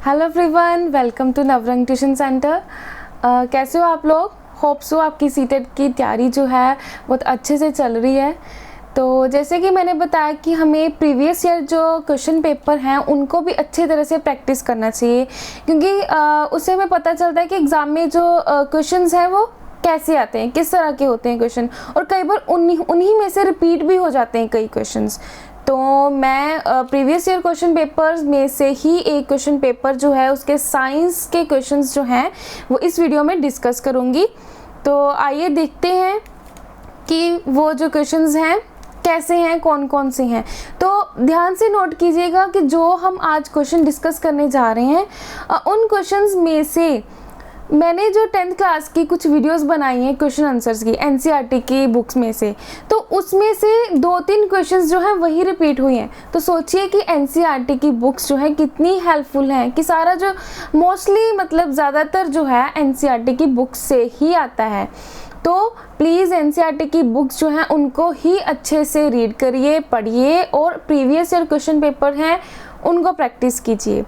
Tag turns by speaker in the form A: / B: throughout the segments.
A: Hello everyone, welcome to Navrang tuition centre. कैसे हो आप लोग? होप सो आपकी सीटेट की तैयारी जो है बहुत अच्छे से चल रही है। तो जैसे कि मैंने बताया कि हमें प्रीवियस ईयर जो क्वेश्चन पेपर हैं उनको भी अच्छी तरह से प्रैक्टिस करना चाहिए, क्योंकि उससे हमें पता चलता है कि एग्ज़ाम में जो क्वेश्चंस हैं वो कैसे आते हैं, किस तरह के होते हैं क्वेश्चन, और कई बार उन्हीं में से रिपीट भी हो जाते हैं कई क्वेश्चंस। तो मैं प्रीवियस ईयर क्वेश्चन पेपर्स में से ही एक क्वेश्चन पेपर जो है उसके साइंस के क्वेश्चंस जो हैं वो इस वीडियो में डिस्कस करूँगी। तो आइए देखते हैं कि वो जो क्वेश्चंस हैं कैसे हैं, कौन कौन से हैं। तो ध्यान से नोट कीजिएगा कि जो हम आज क्वेश्चन डिस्कस करने जा रहे हैं उन क्वेश्चंस में से मैंने जो 10th क्लास की कुछ वीडियोस बनाई हैं क्वेश्चन आंसर्स की एनसीईआरटी की बुक्स में से, तो उसमें से 2-3 क्वेश्चंस जो हैं वही रिपीट हुए हैं। तो सोचिए कि एनसीईआरटी की बुक्स जो है कितनी हेल्पफुल हैं, कि सारा जो मोस्टली मतलब ज़्यादातर जो है एनसीईआरटी की बुक्स से ही आता है। तो प्लीज़ एनसीईआरटी की बुक्स जो हैं उनको ही अच्छे से रीड करिए, पढ़िए, और प्रीवियस ईयर क्वेश्चन पेपर हैं उनको प्रैक्टिस कीजिए।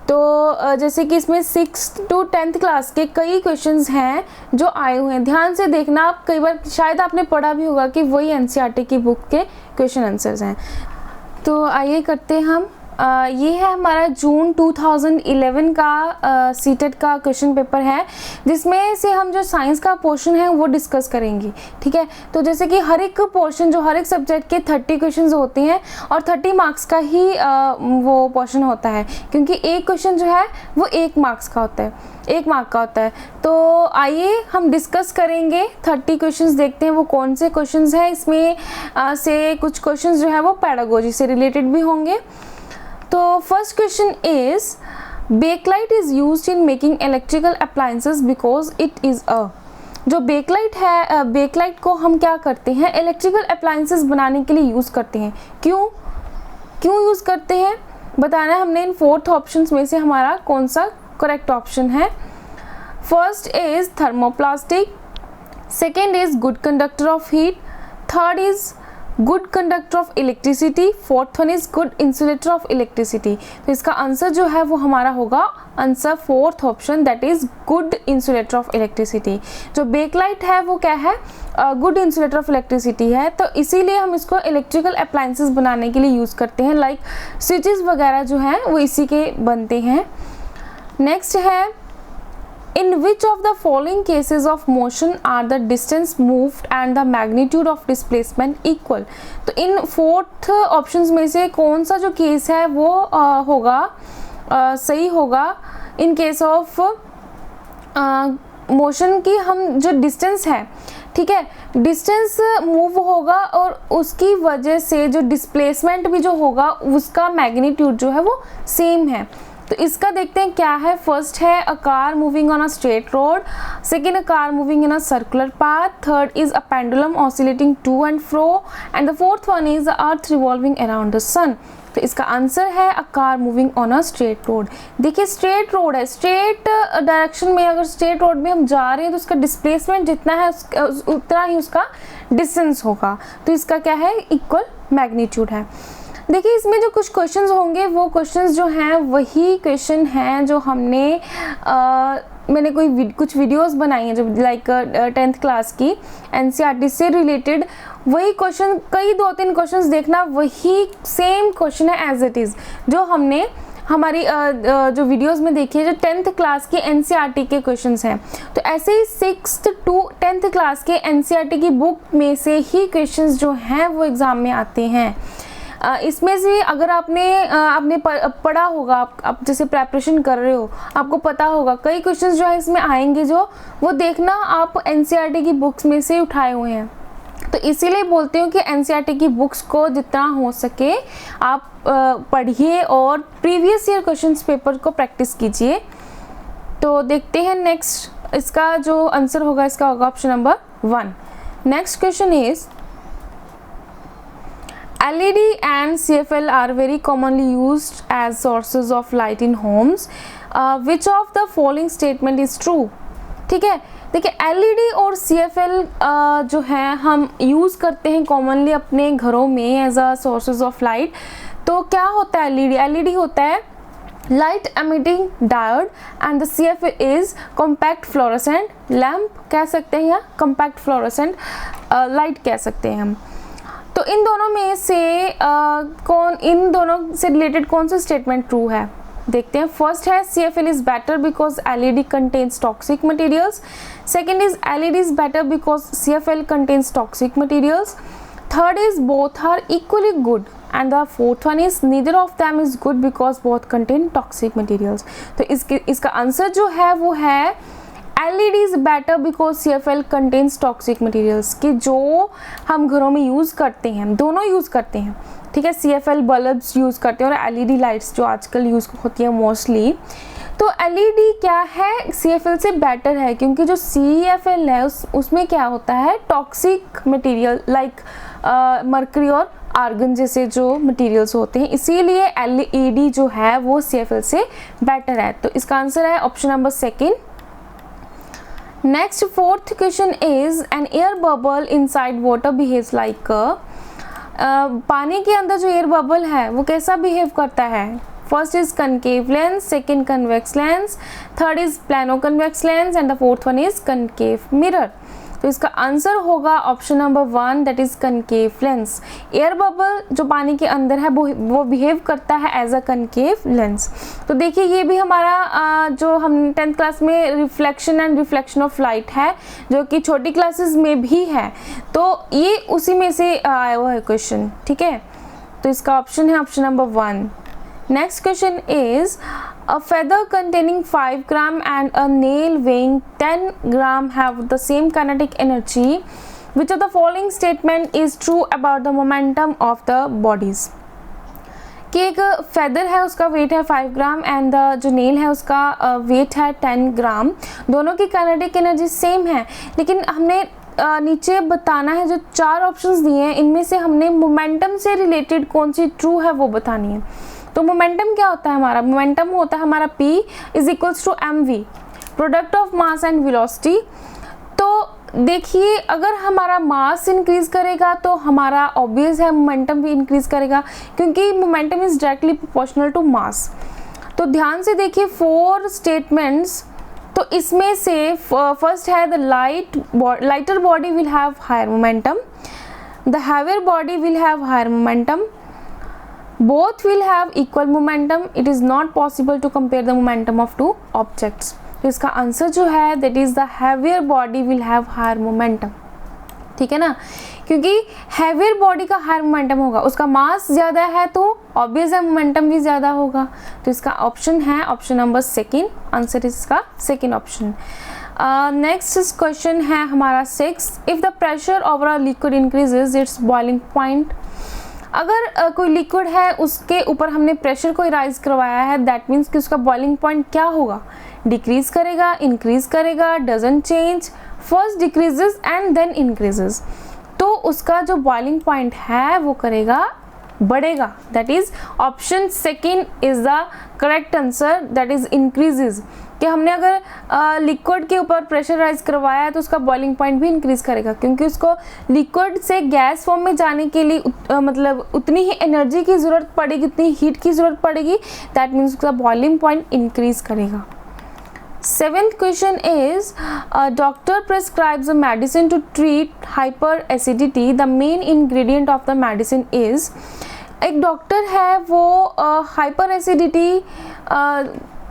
A: तो जैसे कि इसमें 6th to 10th क्लास के कई क्वेश्चंस हैं जो आए हुए हैं, ध्यान से देखना। आप कई बार शायद आपने पढ़ा भी होगा कि वही एनसीईआरटी की बुक के क्वेश्चन आंसर्स हैं। तो आइए करते हैं हम। ये है हमारा जून 2011 का सीटेट का क्वेश्चन पेपर है, जिसमें से हम जो साइंस का पोर्शन है वो डिस्कस करेंगे। ठीक है, तो जैसे कि हर एक पोर्शन जो हर एक सब्जेक्ट के 30 क्वेश्चंस होते हैं और 30 मार्क्स का ही वो पोर्शन होता है, क्योंकि एक क्वेश्चन जो है वो 1 मार्क्स का होता है, 1 मार्क का होता है। तो आइए हम डिस्कस करेंगे 30 क्वेश्चंस, देखते हैं वो कौन से क्वेश्चंस हैं। इसमें से कुछ क्वेश्चंस जो है वो पेडागोजी से रिलेटेड भी होंगे। तो first question is Bakelite is used in making electrical appliances because it is a. जो बेकलाइट है, बेकलाइट को हम क्या करते हैं, इलेक्ट्रिकल अप्लायंसेस बनाने के लिए यूज़ करते हैं। क्यों यूज़ करते हैं बताना है हमने। इन 4 ऑप्शंस में से हमारा कौन सा करेक्ट ऑप्शन है। First is thermoplastic, second is good conductor of heat, third is good conductor of electricity, fourth one is good insulator of electricity. तो इसका आंसर जो है वो हमारा होगा answer 4th option, that is good insulator of electricity. जो Bakelite है वो क्या है, गुड इंसुलेटर ऑफ इलेक्ट्रिसिटी है। तो इसीलिए हम इसको इलेक्ट्रिकल अप्लायंसेस बनाने के लिए यूज़ करते हैं, लाइक स्विचेस वगैरह जो हैं वो इसी के बनते हैं। नेक्स्ट है, in which of the following cases of motion are the distance moved and the magnitude of displacement equal। तो इन 4th ऑप्शंस में से कौन सा जो केस है वो होगा सही होगा। इन केस ऑफ मोशन की हम जो डिस्टेंस है, ठीक है, डिस्टेंस मूव होगा और उसकी वजह से जो डिस्प्लेसमेंट भी जो होगा उसका मैग्नीट्यूड जो है वो सेम है। तो इसका देखते हैं क्या है। फर्स्ट है a car moving on a straight road, second a car moving in a circular path, third is a pendulum oscillating to and fro, and the fourth one is the earth revolving around the sun. तो इसका answer है a car moving on a straight road. देखिए straight road है, straight direction में अगर straight road में हम जा रहे हैं तो उसका डिस्प्लेसमेंट जितना है उतना ही उसका डिस्टेंस होगा। तो इसका क्या है, इक्वल मैग्नीट्यूड है। देखिए इसमें जो कुछ क्वेश्चंस होंगे वो क्वेश्चंस जो हैं वही क्वेश्चन हैं जो हमने मैंने कुछ वीडियोस बनाई हैं जो लाइक 10th क्लास की एनसीईआरटी से रिलेटेड वही क्वेश्चन, कई 2-3 क्वेश्चंस देखना वही सेम क्वेश्चन है एज इट इज़, जो हमने हमारी जो वीडियोस में देखी है, जो 10th क्लास की एनसीईआरटी के क्वेश्चंस हैं। तो ऐसे ही 6th to 10th क्लास के एनसीईआरटी की बुक में से ही क्वेश्चंस जो हैं वो एग्ज़ाम में आते हैं। इसमें से अगर आपने पढ़ा होगा, आप जैसे प्रेपरेशन कर रहे हो, आपको पता होगा कई क्वेश्चंस जो है इसमें आएंगे जो वो देखना आप एनसीईआरटी की बुक्स में से उठाए हुए हैं। तो इसीलिए बोलती हूँ कि एनसीईआरटी की बुक्स को जितना हो सके आप पढ़िए और प्रीवियस ईयर क्वेश्चंस पेपर को प्रैक्टिस कीजिए। तो देखते हैं नेक्स्ट, इसका जो आंसर होगा इसका होगा option number 1। Next question is LED and CFL are very commonly used as sources of light in homes. Which of the following statement is true? ठीक है, देखिए LED और CFL जो है हम यूज़ करते हैं कॉमनली अपने घरों में as a sources of light. तो क्या होता है LED? LED होता है light emitting diode and the CFL is compact fluorescent lamp कह सकते हैं या compact fluorescent light कह सकते हैं हम। तो इन दोनों में से इन दोनों से रिलेटेड कौन सा स्टेटमेंट ट्रू है देखते हैं। फर्स्ट है CFL is better because LED contains toxic materials. Second is LED is better because CFL contains toxic materials. Third is both are equally good. And the fourth one is neither of them is good because both contain toxic materials. तो इसका answer जो है वो है LED is better because CFL contains toxic materials कि जो हम घरों में यूज़ करते हैं, दोनों यूज़ करते हैं, ठीक है। CFL बल्ब्स यूज़ करते हैं और LED लाइट्स जो आजकल यूज़ होती है मोस्टली। तो LED क्या है, CFL से बेटर है क्योंकि जो CFL है उसमें क्या होता है, टॉक्सिक मटेरियल लाइक मर्करी और आर्गन जैसे जो मटेरियल्स होते हैं, इसीलिए LED जो है वो CFL से बेटर है। तो इसका आंसर है option number second. Next fourth question is an air bubble inside water behaves like पानी के अंदर जो एयर बबल है वो कैसा बिहेव करता है। First is concave lens, second convex lens, third is plano convex lens and the fourth one is concave mirror. तो इसका आंसर होगा option number 1 that is concave lens. Air bubble जो पानी के अंदर है वो बिहेव करता है एज अ कनकेव लेंस। तो देखिए ये भी हमारा जो हम 10th क्लास में reflection and reflection of light है जो कि छोटी क्लासेस में भी है, तो ये उसी में से आया हुआ है क्वेश्चन, ठीक है। तो इसका ऑप्शन है option number 1। Next question is a feather containing 5 gram and a nail weighing 10 gram have the same kinetic energy. Which of the following statement is true about the momentum of the bodies? कि एक feather है उसका weight है 5 gram and जो nail है उसका weight है 10 ग्राम, दोनों की kinetic energy सेम है, लेकिन हमने नीचे बताना है जो 4 ऑप्शंस दिए हैं इनमें से हमने मोमेंटम से रिलेटेड कौन सी ट्रू है वो बतानी है। तो मोमेंटम क्या होता है हमारा, मोमेंटम होता है हमारा P is equals to mv, product of mass and velocity. तो देखिए अगर हमारा मास इंक्रीज करेगा तो हमारा ऑब्वियस है मोमेंटम भी इंक्रीज करेगा क्योंकि momentum is directly proportional to mass. तो ध्यान से देखिए 4 स्टेटमेंट्स, तो इसमें से फर्स्ट है the lighter body will have higher momentum, the heavier body will have higher momentum, both will have equal momentum, it is not possible to compare the momentum of two objects। तो इसका answer जो है that is the heavier body will have higher momentum, ठीक है ना, क्योंकि heavier body का higher momentum होगा, उसका मास ज़्यादा है तो obvious है momentum भी ज़्यादा होगा। तो इसका ऑप्शन है ऑप्शन नंबर सेकेंड, आंसर इसका सेकेंड ऑप्शन। नेक्स्ट क्वेश्चन है हमारा 6, if the pressure over a liquid increases it's boiling point. अगर कोई लिक्विड है उसके ऊपर हमने प्रेशर को राइज करवाया है दैट मीन्स कि उसका बॉइलिंग पॉइंट क्या होगा, डिक्रीज करेगा, इंक्रीज करेगा, doesn't change, first decreases and then increases. तो उसका जो बॉइलिंग पॉइंट है वो करेगा, बढ़ेगा, that is option second is the correct answer, that is increases. कि हमने अगर लिक्विड के ऊपर प्रेशर राइज करवाया है तो उसका बॉइलिंग पॉइंट भी इंक्रीज करेगा क्योंकि उसको लिक्विड से गैस फॉर्म में जाने के लिए मतलब उतनी ही एनर्जी की ज़रूरत पड़ेगी, उतनी हीट की ज़रूरत पड़ेगी, दैट मीन्स उसका बॉइलिंग पॉइंट इंक्रीज करेगा। 7th question is a doctor prescribes a medicine to treat hyperacidity. The main ingredient of the medicine is, एक डॉक्टर है वो हाइपर एसिडिटी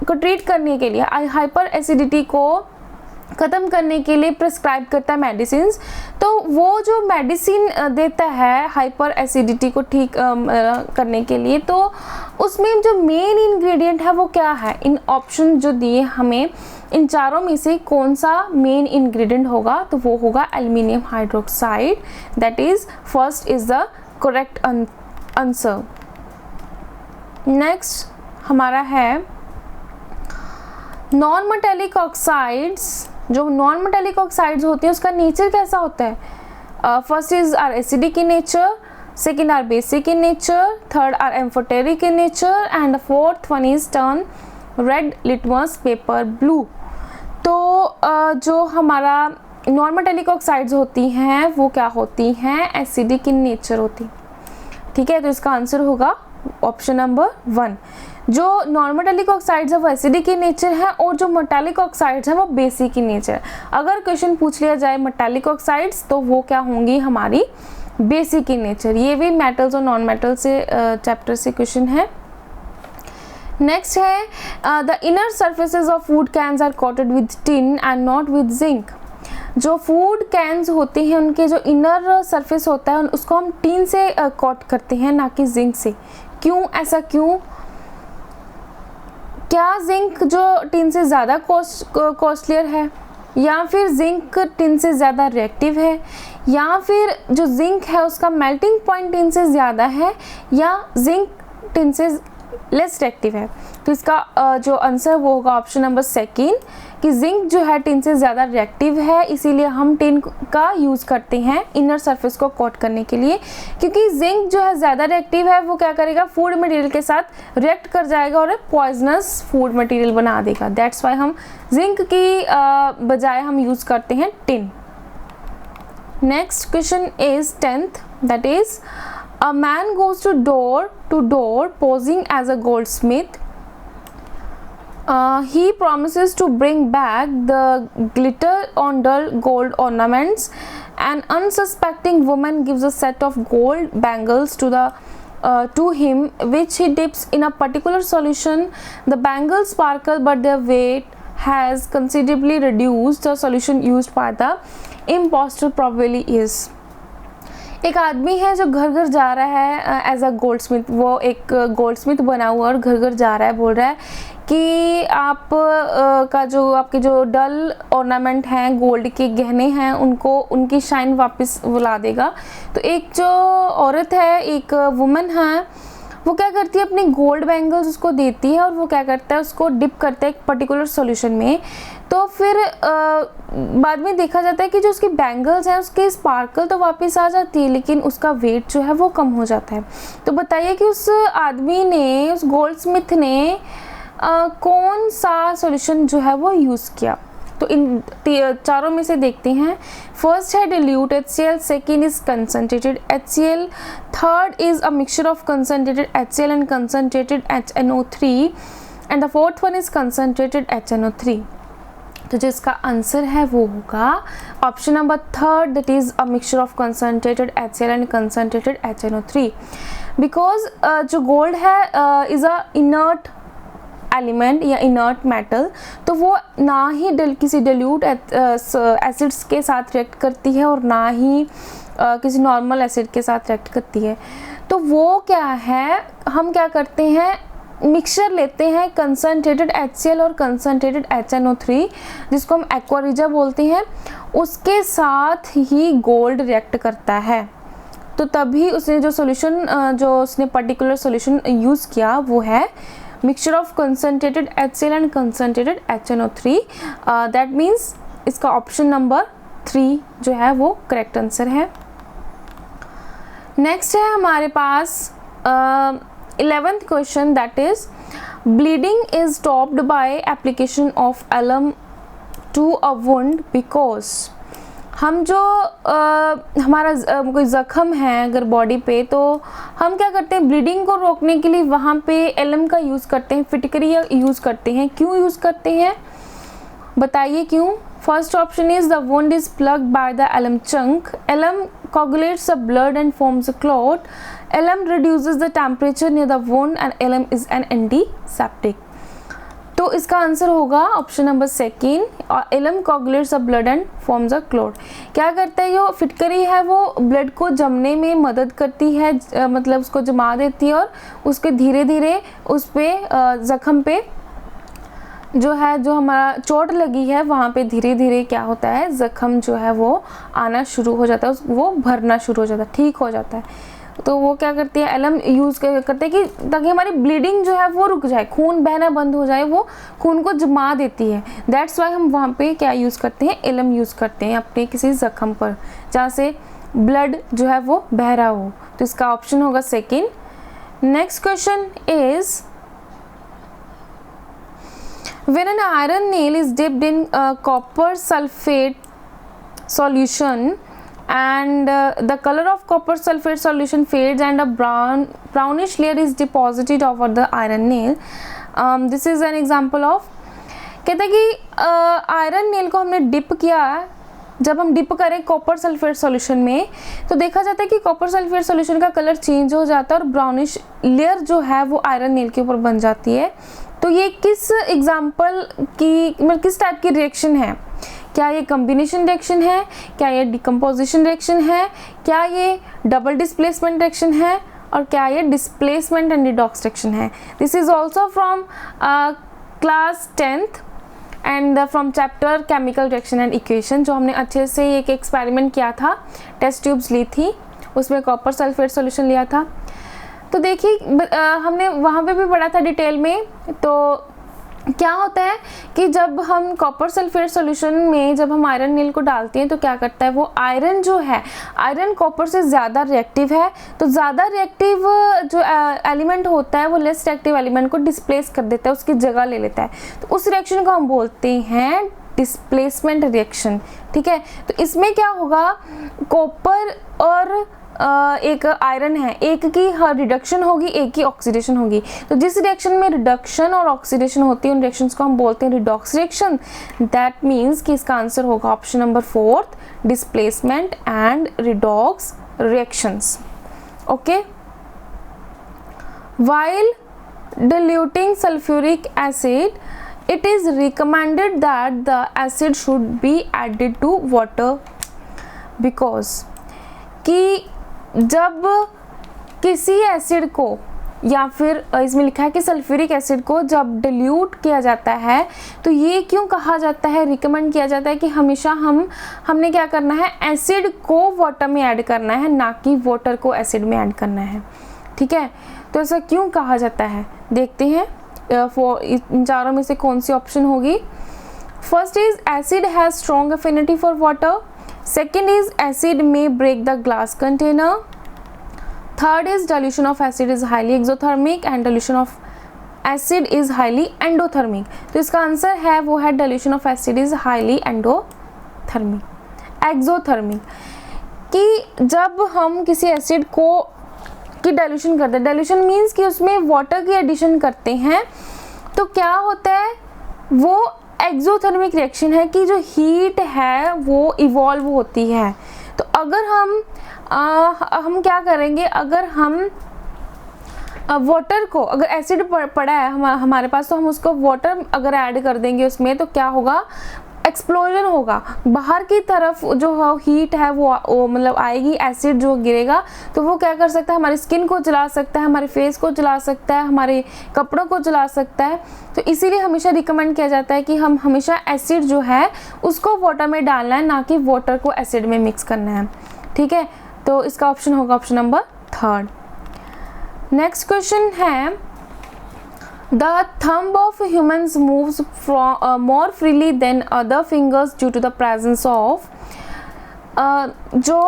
A: को ट्रीट करने के लिए, हाइपर एसिडिटी को ख़त्म करने के लिए प्रिस्क्राइब करता है मेडिसिन। तो वो जो मेडिसिन देता है हाइपर एसिडिटी को ठीक करने के लिए, तो उसमें जो मेन इंग्रेडिएंट है वो क्या है, इन ऑप्शन जो दिए हमें इन चारों में से कौन सा मेन इंग्रेडिएंट होगा, तो वो होगा aluminium hydroxide, that is first is the correct answer. Next हमारा है नॉन मेटेलिक ऑक्साइड्स। जो नॉन मेटेलिक ऑक्साइड्स होती हैं उसका नेचर कैसा होता है, first is are acidic in nature, second are basic in nature, third are amphoteric in nature and fourth one is turn red litmus paper blue. तो जो हमारा नॉन मेटेलिक ऑक्साइड्स होती हैं वो क्या होती हैं, एसिडिक इन नेचर होती, ठीक है। तो इसका आंसर होगा ऑप्शन नंबर 1। जो नॉन मेटालिक ऑक्साइड्स है वो एसिडिक in नेचर है और जो मेटालिक ऑक्साइड्स हैं वो बेसिक in नेचर। अगर क्वेश्चन पूछ लिया जाए मेटालिक ऑक्साइड्स तो वो क्या होंगी हमारी बेसिक in नेचर। ये भी मेटल्स और नॉन मेटल से चैप्टर से क्वेश्चन है। नेक्स्ट है the inner surfaces of food cans are coated with tin and not with zinc. जो फूड कैन्स होते हैं उनके जो इनर सरफेस होता है उसको हम टिन से कोट करते हैं, ना कि जिंक से। क्यों, ऐसा क्यों? क्या जिंक जो टिन से ज़्यादा कॉस्टलियर है, या फिर जिंक टिन से ज़्यादा रिएक्टिव है, या फिर जो जिंक है उसका मेल्टिंग पॉइंट टिन से ज़्यादा है, या जिंक टिन से लेस रिएक्टिव है? तो इसका जो आंसर वो होगा ऑप्शन नंबर सेकेंड, कि जिंक जो है टिन से ज़्यादा रिएक्टिव है, इसीलिए हम टिन का यूज़ करते हैं इनर सरफेस को कोट करने के लिए। क्योंकि जिंक जो है ज़्यादा रिएक्टिव है, वो क्या करेगा, फूड मटेरियल के साथ रिएक्ट कर जाएगा और पॉइजनस फूड मटेरियल बना देगा। दैट्स वाई हम जिंक की बजाय हम यूज़ करते हैं tin. Next question is 10th, that is a man goes to door posing as a goldsmith. He promises to bring back the glitter on dull gold ornaments. An unsuspecting woman gives a set of gold bangles to him, which he dips in a particular solution. The bangles sparkle, but their weight has considerably reduced. The solution used by the imposter probably is. एक आदमी है जो घर घर जा रहा है as a Goldsmith. वो एक गोल्डस्मिथ बना हुआ और घर घर जा रहा है, बोल रहा है कि आप का जो आपके जो डल ऑर्नामेंट हैं, गोल्ड के गहने हैं, उनको उनकी शाइन वापस ला देगा। तो एक जो औरत है, एक वुमन है, वो क्या करती है, अपनी गोल्ड बैंगल्स उसको देती है और वो क्या करता है, उसको डिप करता है एक पर्टिकुलर सॉल्यूशन में। तो फिर बाद में देखा जाता है कि जो उसकी बैंगल्स हैं उसकी स्पार्कल तो वापस आ जाती है, लेकिन उसका वेट जो है वो कम हो जाता है। तो बताइए कि उस आदमी ने, उस गोल्डस्मिथ ने कौन सा सॉल्यूशन जो है वो यूज़ किया। तो इन चारों में से देखते हैं। फर्स्ट है dilute HCl, second is concentrated HCl, third is a mixture of concentrated HCl and concentrated HNO3 and the fourth one is concentrated HNO3। तो जो इसका आंसर है वो होगा option number third, that is a mixture of concentrated HCl and concentrated HNO3। Because जो gold है is a inert element या inert metal, तो वो ना ही किसी डिल्यूट एसिड्स के साथ रिएक्ट करती है और ना ही किसी नॉर्मल एसिड के साथ रिएक्ट करती है। तो वो क्या है, हम क्या करते हैं, मिक्सचर लेते हैं कंसनट्रेटेड HCl और कंसनट्रेटेड HNO3, जिसको हम एक्वा रिजा बोलते हैं, उसके साथ ही गोल्ड रिएक्ट करता है। तो तभी उसने जो सॉल्यूशन जो उसने पर्टिकुलर सॉल्यूशन यूज़ किया वो है mixture of concentrated HCl and concentrated HNO3। That means इसका ऑप्शन नंबर 3 जो है वो करेक्ट आंसर है। नेक्स्ट है हमारे पास 11th question, that is bleeding is stopped by application of alum to a wound because. हम जो हमारा कोई ज़ख़म है अगर बॉडी पे, तो हम क्या करते हैं, ब्लीडिंग को रोकने के लिए वहाँ पे एलम का यूज़ करते हैं, फिटकरी यूज़ करते हैं। क्यों यूज़ करते हैं, बताइए क्यों। First option is the wound is plugged by the alum chunk, alum coagulates the blood and forms a clot, alum reduces the temperature near the wound and alum is an antiseptic। तो इसका answer होगा option number second, alum coagulates the blood and forms a clot। क्या करता है, जो फिटकरी है वो ब्लड को जमने में मदद करती है, मतलब उसको जमा देती है और उसके धीरे धीरे उस पर ज़ख़म पे जो है, जो हमारा चोट लगी है वहाँ पे धीरे धीरे क्या होता है, ज़ख़म जो है वो आना शुरू हो जाता है, वो भरना शुरू हो जाता है, ठीक हो जाता है। तो वो क्या करती है, एलम यूज़ करते हैं कि ताकि हमारी ब्लीडिंग जो है वो रुक जाए, खून बहना बंद हो जाए, वो खून को जमा देती है। दैट्स वाई हम वहाँ पे क्या यूज़ करते हैं, एलम यूज़ करते हैं अपने किसी ज़ख़म पर जहाँ से ब्लड जो है वो बह रहा हो। तो इसका ऑप्शन होगा second. Next question is when an iron nail is dipped in copper sulfate solution and the color of copper sulfate solution fades and a brownish layer is deposited over the iron nail. This is an example of, कहता है कि iron nail को हमने dip किया, जब हम dip करें copper sulphate solution में तो देखा जाता है कि कॉपर सल्फेट सॉल्यूशन का कलर चेंज हो जाता है और ब्राउनिश लेयर जो है वो आयरन नेल के ऊपर बन जाती है। तो ये किस एग्जाम्पल की, मतलब किस टाइप की रिएक्शन है? क्या ये कम्बिनेशन रिएक्शन है, क्या ये डिकम्पोजिशन रिएक्शन है, क्या ये डबल डिस्प्लेसमेंट रिएक्शन है, और क्या ये डिस्प्लेसमेंट एंड रिडॉक्स रिएक्शन है? This is also from class 10th and from chapter chemical reaction and equation, जो हमने अच्छे से एक एक्सपेरिमेंट किया था, टेस्ट ट्यूब्स ली थी, उसमें कॉपर सल्फेट सॉल्यूशन लिया था। तो देखिए हमने वहाँ पे भी पढ़ा था डिटेल में। तो क्या होता है कि जब हम कॉपर सल्फेट सॉल्यूशन में जब हम आयरन नील को डालते हैं तो क्या करता है, वो आयरन जो है, आयरन कॉपर से ज़्यादा रिएक्टिव है, तो ज़्यादा रिएक्टिव जो एलिमेंट होता है वो लेस रिएक्टिव एलिमेंट को डिस्प्लेस कर देता है, उसकी जगह ले लेता है। तो उस रिएक्शन को हम बोलते हैं डिस्प्लेसमेंट रिएक्शन। ठीक है, तो इसमें क्या होगा, कॉपर और एक आयरन है, एक की रिडक्शन होगी, एक की ऑक्सीडेशन होगी। तो जिस रिएक्शन में रिडक्शन और ऑक्सीडेशन होती है उन रिएक्शंस को हम बोलते हैं रिडॉक्स रिएक्शन। दैट मीन्स कि इसका आंसर होगा option number 4th, displacement and redox reactions. Okay, while diluting sulfuric acid, it is recommended that the acid should be added to water because कि जब किसी एसिड को, या फिर इसमें लिखा है कि सल्फ्यूरिक एसिड को जब डिल्यूट किया जाता है तो ये क्यों कहा जाता है, रिकमेंड किया जाता है कि हमेशा हमने क्या करना है, एसिड को वाटर में ऐड करना है, ना कि वाटर को एसिड में ऐड करना है। ठीक है, तो ऐसा क्यों कहा जाता है, देखते हैं इन चारों में से कौन सी ऑप्शन होगी। First is acid has strong affinity for water, second is acid may break the glass container, third is dilution of acid is highly exothermic and dilution of acid is highly endothermic। तो इसका answer है वो है dilution of acid is highly exothermic। कि जब हम किसी acid को की डाइल्यूशन करते हैं, डाइल्यूशन मीन्स कि उसमें वाटर की एडिशन करते हैं, तो क्या होता है, वो एक्सोथर्मिक रिएक्शन है कि जो हीट है वो इवॉल्व होती है। तो अगर हम क्या करेंगे, अगर हम वाटर को, अगर एसिड पड़ा है हमारे पास, तो हम उसको वाटर अगर ऐड कर देंगे उसमें, तो क्या होगा, एक्सप्लोजन होगा, बाहर की तरफ जो हीट है वो मतलब आएगी, एसिड जो गिरेगा तो वो क्या कर सकता है, हमारी स्किन को जला सकता है, हमारे फेस को जला सकता है, हमारे कपड़ों को जला सकता है। तो इसीलिए हमेशा रिकमेंड किया जाता है कि हम हमेशा एसिड जो है उसको वाटर में डालना है, ना कि वाटर को एसिड में मिक्स करना है। ठीक है, तो इसका ऑप्शन होगा option number 3rd। Next question है, The thumb of humans moves more freely than other fingers due to the presence of जो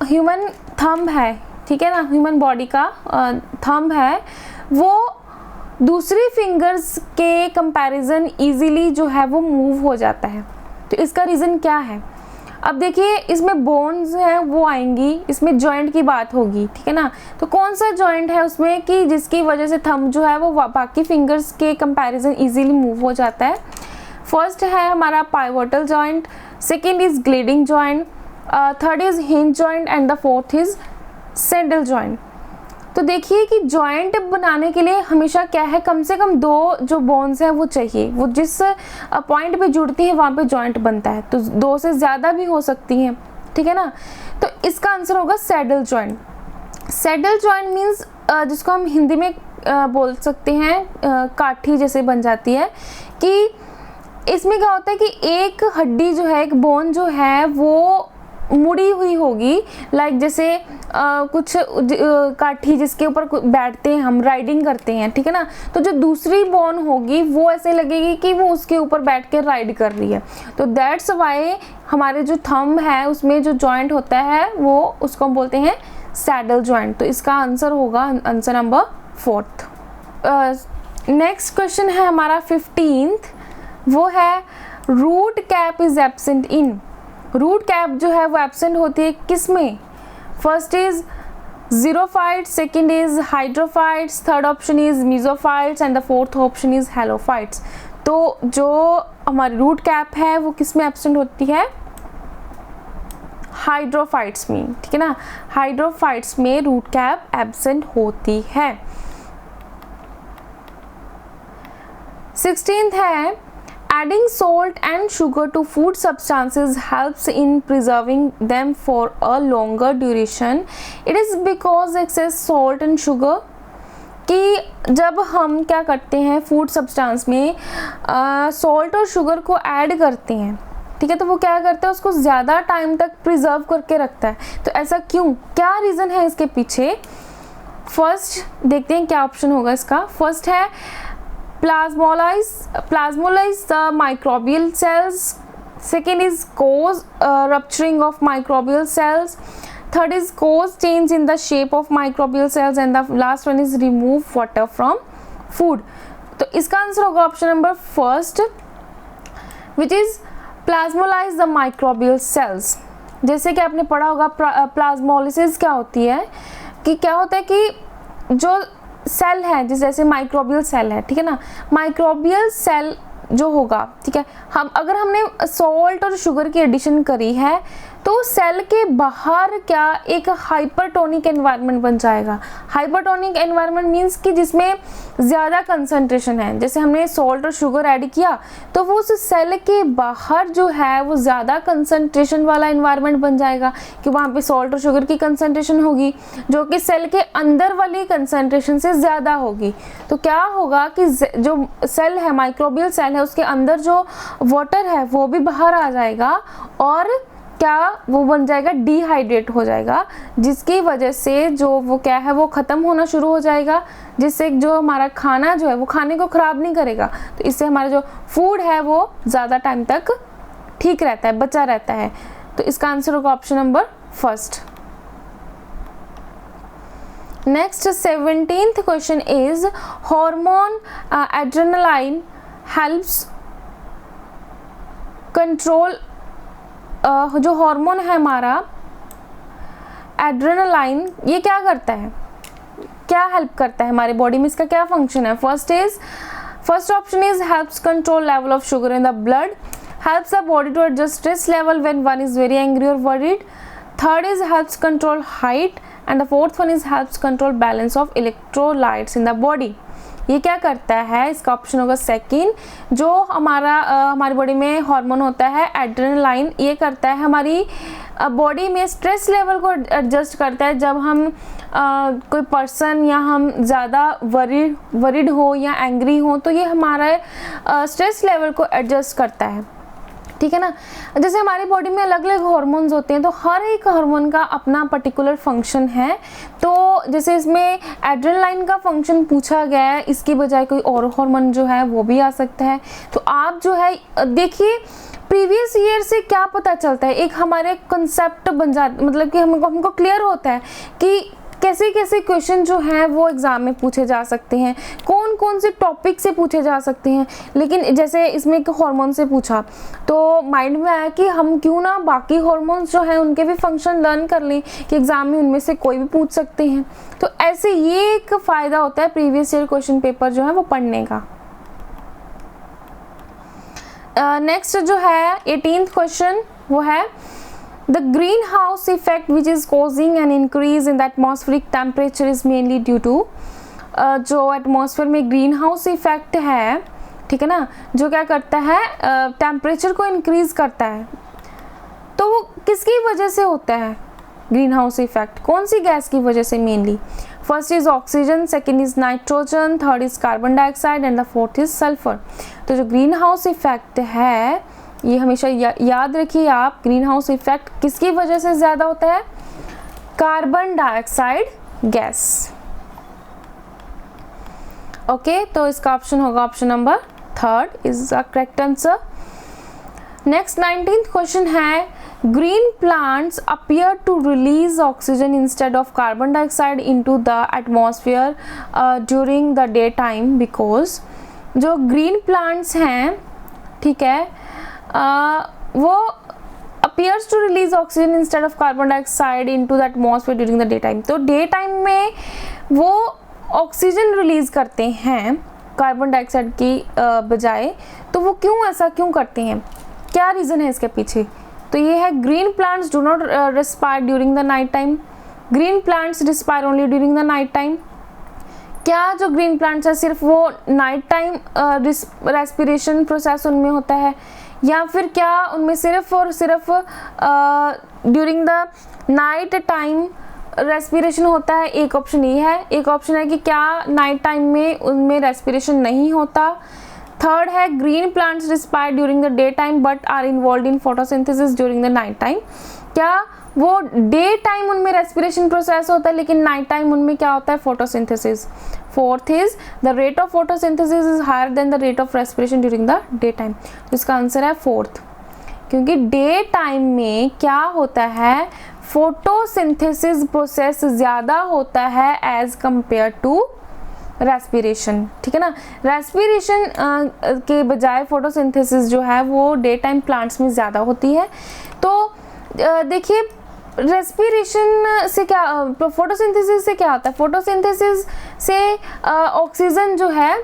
A: ह्यूमन थंब है, ठीक है ना, ह्यूमन बॉडी का थंब है, वो दूसरी फिंगर्स के कंपैरिजन इजीली जो है वो मूव हो जाता है। तो इसका रीज़न क्या है? अब देखिए इसमें बोन्स हैं वो आएंगी, इसमें जॉइंट की बात होगी, ठीक है ना। तो कौन सा जॉइंट है उसमें कि जिसकी वजह से थंब जो है वो बाकी फिंगर्स के कंपैरिजन इजीली मूव हो जाता है? फर्स्ट है हमारा pivotal joint, second is gliding joint, third is hinge joint and the fourth is saddle joint. तो देखिए कि जॉइंट बनाने के लिए हमेशा क्या है, कम से कम 2 जो बोन्स हैं वो चाहिए, वो जिस पॉइंट पे जुड़ती है वहाँ पे जॉइंट बनता है, तो 2 से ज़्यादा भी हो सकती हैं, ठीक है ना। तो इसका आंसर होगा saddle joint. Saddle joint means जिसको हम हिंदी में बोल सकते हैं काठी जैसे बन जाती है, कि इसमें क्या होता है कि एक हड्डी जो है, एक बोन जो है वो मुड़ी हुई होगी, लाइक जैसे कुछ काठी जिसके ऊपर बैठते हैं हम, राइडिंग करते हैं, ठीक है ना। तो जो दूसरी बोन होगी वो ऐसे लगेगी कि वो उसके ऊपर बैठ के राइड कर रही है। तो दैट्स वाई हमारे जो थंब है उसमें जो जॉइंट होता है वो उसको हम बोलते हैं सैडल जॉइंट। तो इसका आंसर होगा answer number 4th। Next question है हमारा 15th, वो है root cap is absent in. Root cap जो है वो एब्सेंट होती है किस में? First is xerophytes, second is hydrophytes, third option is mesophytes and the fourth option is halophytes. तो जो हमारी रूट कैप है वो किस में एब्सेंट होती है? हाइड्रोफाइट्स में, ठीक है ना, हाइड्रोफाइट्स में रूट कैप एब्सेंट होती है। 16th है adding salt and sugar to food substances helps in preserving them for a longer duration. It is because excess salt and sugar कि जब हम क्या करते हैं फूड सब्सटेंस में सॉल्ट और शुगर को ऐड करते हैं, ठीक है, तो वो क्या करता है उसको ज़्यादा टाइम तक प्रिजर्व करके रखता है। तो ऐसा क्यों, क्या रीज़न है इसके पीछे? फर्स्ट देखते हैं क्या ऑप्शन होगा इसका। फर्स्ट है plasmolyze the microbial cells, second is cause rupturing of microbial cells, third is cause change in the shape of microbial cells and the last one is remove water from food। तो इसका answer होगा option number first which is plasmolyze the microbial cells। जैसे कि आपने पढ़ा होगा plasmolysis क्या होती है, कि क्या होता है कि जो सेल है, जैसे माइक्रोबियल सेल है, ठीक है ना, माइक्रोबियल सेल जो होगा, ठीक है, हम अगर हमने सॉल्ट और शुगर की एडिशन करी है तो सेल के बाहर क्या एक हाइपरटोनिक एनवायरनमेंट बन जाएगा। हाइपरटोनिक एनवायरनमेंट मीन्स कि जिसमें ज़्यादा कंसंट्रेशन है, जैसे हमने सॉल्ट और शुगर ऐड किया तो वो उस सेल के बाहर जो है वो ज़्यादा कंसंट्रेशन वाला एनवायरनमेंट बन जाएगा, कि वहाँ पे सॉल्ट और शुगर की कंसंट्रेशन होगी जो कि सेल के अंदर वाली कंसंट्रेशन से ज़्यादा होगी। तो क्या होगा कि जो सेल है, माइक्रोबियल सेल है, उसके अंदर जो वाटर है वो भी बाहर आ जाएगा और क्या वो बन जाएगा, डिहाइड्रेट हो जाएगा, जिसकी वजह से जो वो क्या है वो ख़त्म होना शुरू हो जाएगा, जिससे जो हमारा खाना जो है वो खाने को ख़राब नहीं करेगा। तो इससे हमारा जो फूड है वो ज़्यादा टाइम तक ठीक रहता है, बचा रहता है। तो इसका आंसर होगा option number first. Next 17th question is hormone adrenaline helps control. जो हार्मोन है हमारा एड्रेनालाइन, ये क्या करता है, क्या हेल्प करता है हमारे बॉडी में, इसका क्या फंक्शन है? First option is helps control level of sugar in the blood, helps the body to adjust stress level when one is very angry or worried, third is helps control height and the fourth one is helps control balance of electrolytes in the body. ये क्या करता है, इसका option होगा second. जो हमारी body में hormone होता है एड्रेनालाइन, ये करता है हमारी बॉडी में स्ट्रेस लेवल को एडजस्ट करता है। जब हम कोई पर्सन या हम ज़्यादा वरीड हो या एंग्री हो तो ये हमारा स्ट्रेस लेवल को एडजस्ट करता है, ठीक है ना। जैसे हमारी बॉडी में अलग अलग हार्मोन्स होते हैं तो हर एक हार्मोन का अपना पर्टिकुलर फंक्शन है। तो जैसे इसमें एड्रेनालाइन का फंक्शन पूछा गया है, इसकी बजाय कोई और हार्मोन जो है वो भी आ सकता है। तो आप जो है देखिए प्रीवियस ईयर से क्या पता चलता है, एक हमारे कंसेप्ट बन जाता, मतलब कि हमको क्लियर होता है कि कैसे कैसे क्वेश्चन जो हैं वो एग्ज़ाम में पूछे जा सकते हैं, कौन कौन से टॉपिक से पूछे जा सकते हैं। लेकिन जैसे इसमें एक हार्मोन से पूछा तो माइंड में आया कि हम क्यों ना बाकी हार्मोन्स जो हैं उनके भी फंक्शन लर्न कर लें कि एग्ज़ाम में उनमें से कोई भी पूछ सकते हैं। तो ऐसे ये एक फ़ायदा होता है प्रीवियस ईयर क्वेश्चन पेपर जो है वो पढ़ने का। नेक्स्ट जो है 18th क्वेश्चन वो है The greenhouse effect which is causing an increase in the atmospheric temperature is mainly due to जो एटमॉस्फेयर में ग्रीन हाउस इफेक्ट है, ठीक है ना, जो क्या करता है टेम्परेचर को इंक्रीज करता है। तो वो किसकी वजह से होता है ग्रीन हाउस इफेक्ट, कौन सी गैस की वजह से mainly? First is oxygen, second is nitrogen, third is carbon dioxide and the fourth is sulphur. तो जो ग्रीन हाउस इफेक्ट है ये हमेशा याद रखिए आप, ग्रीन हाउस इफेक्ट किसकी वजह से ज़्यादा होता है? Carbon dioxide gas. ओके, तो इसका ऑप्शन होगा option number third is the correct answer. Next 19th question है green plants appear to release oxygen instead of carbon dioxide into the atmosphere during the day time because. जो green plants हैं, ठीक है, वो appears to release oxygen instead of carbon dioxide into the atmosphere during the daytime। तो day time में वो oxygen release करते हैं कार्बन डाइऑक्साइड की बजाय, तो वो क्यों ऐसा क्यों करते हैं, क्या रीज़न है इसके पीछे? तो ये है green plants do not respire during the night time. Green plants respire only during the night time. क्या जो ग्रीन प्लांट्स है सिर्फ वो नाइट टाइम रेस्पिरेशन प्रोसेस उनमें होता है, या फिर क्या उनमें सिर्फ और सिर्फ during the night time respiration होता है? एक ऑप्शन ये है। एक ऑप्शन है कि क्या नाइट टाइम में उनमें रेस्पिरेशन नहीं होता। थर्ड है green plants respire during the day time but are involve in photosynthesis during the night time. क्या वो डे टाइम उनमें रेस्पिरेशन प्रोसेस होता है लेकिन नाइट टाइम उनमें क्या होता है, photosynthesis. Fourth is the rate of photosynthesis is higher than the rate of respiration during the day time. तो इसका आंसर है फोर्थ, क्योंकि डे टाइम में क्या होता है, फोटोसिंथेसिस प्रोसेस ज़्यादा होता है एज कंपेयर टू रेस्पिरेशन। ठीक है ना, रेस्पिरेशन के बजाय फोटोसिंथेसिस जो है वो डे टाइम प्लांट्स में ज़्यादा होती है। तो देखिए रेस्पिरेशन से क्या, फोटोसिंथेसिस से क्या होता है, फोटोसिंथेसिस से ऑक्सीजन जो है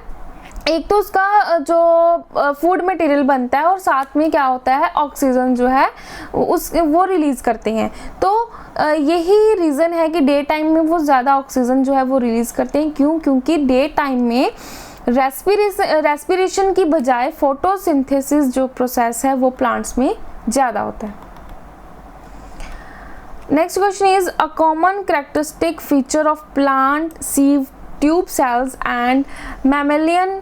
A: एक तो उसका जो फूड मटेरियल बनता है और साथ में क्या होता है, ऑक्सीजन जो है वो रिलीज़ करते हैं। तो यही रीज़न है कि डे टाइम में वो ज़्यादा ऑक्सीजन जो है वो रिलीज़ करते हैं। क्यों? क्योंकि डे टाइम में रेस्पिरेशन की बजाय फोटोसिंथेसिस जो प्रोसेस है वो प्लांट्स में ज़्यादा होता है। Next question is a common characteristic feature of plant sieve tube cells and mammalian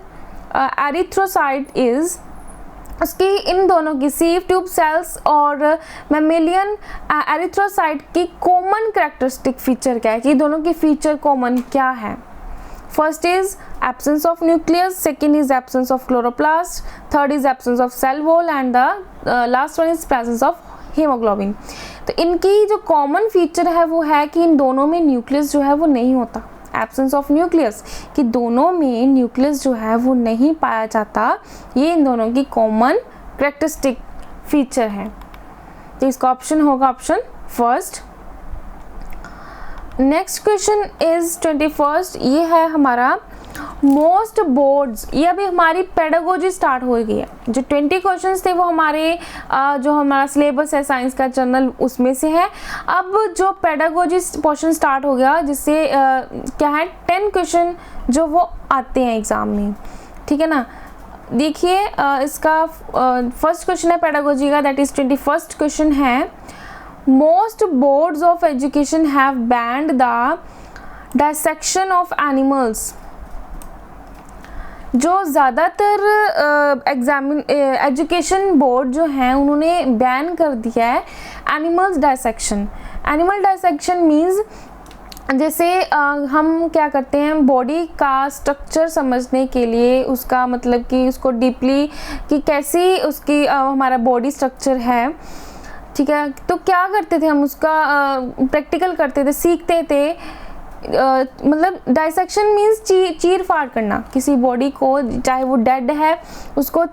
A: erythrocyte is, उसकी इन दोनों की सीव ट्यूब सेल्स और मैमेलियन एरिथ्रोसाइट की कॉमन कैरेक्टरिस्टिक फीचर क्या है, कि दोनों की फीचर कॉमन क्या है? First is absence of nucleus, second is absence of chloroplast, third is absence of cell wall and the last one is presence of haemoglobin. तो इनकी जो कॉमन फीचर है वो है कि इन दोनों में न्यूक्लियस जो है वो नहीं होता। एब्सेंस ऑफ न्यूक्लियस, कि दोनों में न्यूक्लियस जो है वो नहीं पाया जाता, ये इन दोनों की कॉमन कैरेक्टरिस्टिक फीचर है। तो इसका ऑप्शन होगा option first. Next question is 21st, ये है हमारा मोस्ट बोर्ड्स। ये अभी हमारी पेडागोजी स्टार्ट हो गई है। जो 20 क्वेश्चंस थे वो हमारे जो हमारा सिलेबस है साइंस का जर्नल उसमें से है। अब जो पेडागोजी पोर्शन स्टार्ट हो गया जिससे क्या है 10 क्वेश्चन जो वो आते हैं एग्ज़ाम में। ठीक है ना, देखिए इसका फर्स्ट क्वेश्चन है पेडागोजी का, दैट इज़ 21st क्वेश्चन है, most boards of education have banned the dissection of animals. जो ज़्यादातर एजुकेशन बोर्ड जो हैं उन्होंने बैन कर दिया है animals dissection. Animal dissection means जैसे हम क्या करते हैं, बॉडी का स्ट्रक्चर समझने के लिए उसका मतलब कि उसको डीपली कि कैसी उसकी हमारा बॉडी स्ट्रक्चर है, ठीक है, तो क्या करते थे हम उसका प्रैक्टिकल करते थे, सीखते थे। मतलब डायसेक्शन मीन्स चीर फाड़ करना किसी बॉडी को, चाहे वो डेड है उसको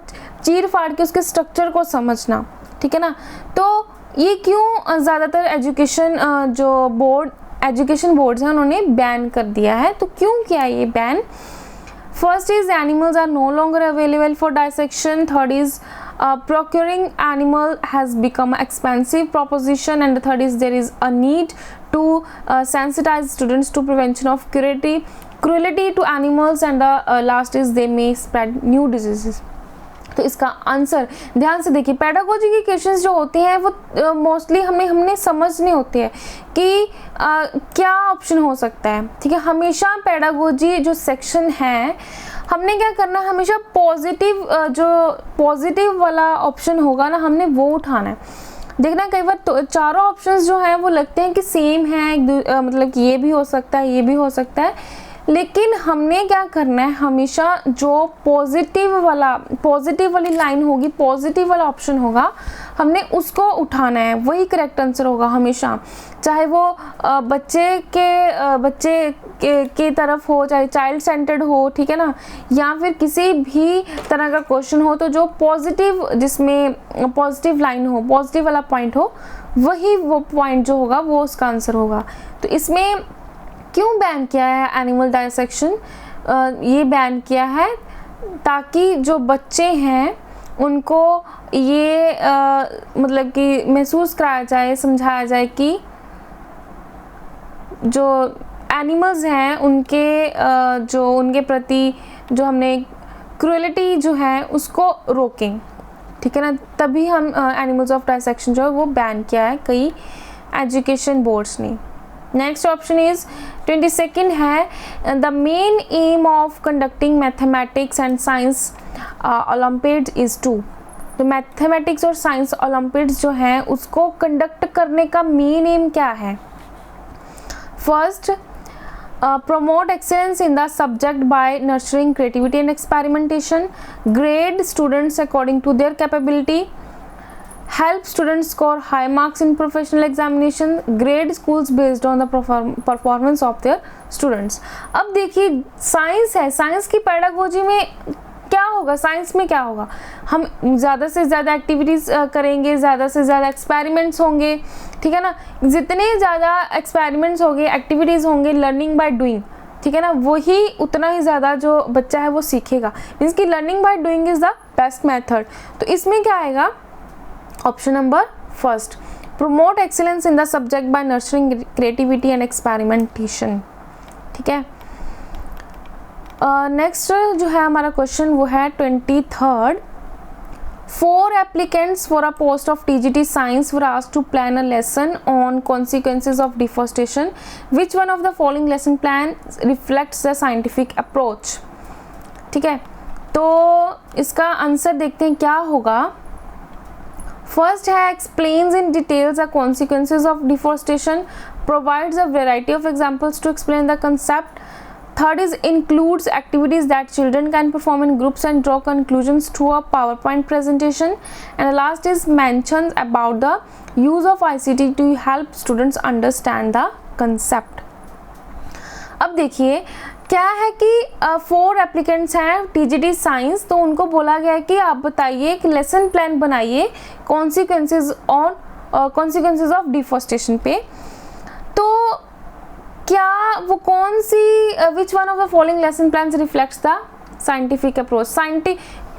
A: चीर फाड़ के उसके स्ट्रक्चर को समझना। ठीक है ना, तो ये क्यों ज़्यादातर एजुकेशन बोर्ड्स हैं उन्होंने बैन कर दिया है, तो क्यों किया ये ban? First is animals are no longer available for dissection, third is procuring animal has become an expensive proposition, and the third is there is a need to sensitize students to prevention of cruelty to animals, and the last is they may spread new diseases। तो इसका answer ध्यान से देखिए, pedagogy के questions जो होते हैं वो मोस्टली हमने समझने होते हैं कि क्या ऑप्शन हो सकता है। ठीक है, हमेशा पेडागोजी जो सेक्शन है हमने क्या करना है, हमेशा पॉजिटिव वाला ऑप्शन होगा ना, हमने वो उठाना है। देखना कई बार तो चारों ऑप्शंस जो हैं वो लगते हैं कि सेम है, मतलब कि ये भी हो सकता है, ये भी हो सकता है, लेकिन हमने क्या करना है, हमेशा जो पॉजिटिव वाली लाइन होगी, पॉजिटिव वाला ऑप्शन होगा, हमने उसको उठाना है, वही करेक्ट आंसर होगा हमेशा, चाहे वो बच्चे के तरफ हो, चाहे चाइल्ड सेंटर्ड हो, ठीक है ना, या फिर किसी भी तरह का क्वेश्चन हो, तो जो पॉजिटिव, जिसमें पॉजिटिव लाइन हो, पॉजिटिव वाला पॉइंट हो, वही वो पॉइंट जो होगा वो उसका आंसर होगा। तो इसमें क्यों बैन किया है एनिमल डायसेक्शन? ये बैन किया है ताकि जो बच्चे हैं उनको ये मतलब कि महसूस कराया जाए, समझाया जाए कि जो एनिमल्स हैं उनके जो उनके प्रति जो हमने क्रूएलिटी जो है उसको रोकें, ठीक है ना। तभी हम एनिमल्स ऑफ डायसेक्शन जो है वो बैन किया है कई एजुकेशन बोर्ड्स ने। नेक्स्ट ऑप्शन इज 22nd है, the main aim of conducting mathematics and science olympiad is to. तो मैथमेटिक्स और साइंस ओलंपियाड्स जो हैं उसको कंडक्ट करने का मेन एम क्या है? First, promote excellence in the subject by nurturing creativity and experimentation, grade students according to their capability, help students score high marks in professional examination, grade schools based on the performance of their students। अब देखिए science है, science की pedagogy में क्या होगा, science में क्या होगा, हम ज़्यादा से ज़्यादा एक्टिविटीज़ करेंगे, ज़्यादा से ज़्यादा एक्सपेरिमेंट्स होंगे, ठीक है ना। जितने ज़्यादा एक्सपेरिमेंट्स होंगे, एक्टिविटीज़ होंगे, लर्निंग बाय डूइंग, ठीक है ना, वही उतना ही ज़्यादा जो बच्चा है वो सीखेगा। मीन्स कि learning by doing is the best method. तो इसमें क्या आएगा? Option number first, promote excellence in the subject by nurturing creativity and experimentation, ठीक है। नेक्स्ट जो है हमारा क्वेश्चन वो है 23rd, 4 applicants for a post of TGT Science were asked to plan a lesson on consequences of deforestation. Which one of the following lesson plan reflects the scientific approach? ठीक है, तो इसका answer देखते हैं क्या होगा। फर्स्ट है, explains in details the consequences of deforestation, provides a variety of examples to explain the concept. Third is includes activities that children can perform in groups and draw conclusions through a PowerPoint presentation. And the last is mentions about the use of ICT to help students understand the concept. अब देखिए क्या है कि 4 applicants हैं TGT science, तो उनको बोला गया है कि आप बताइए एक लेसन प्लान बनाइए कॉन्सिक्वेंसेज ऑफ डिफॉरेस्टेशन पे। तो क्या वो कौन सी which one of the following lesson plans reflects the scientific approach?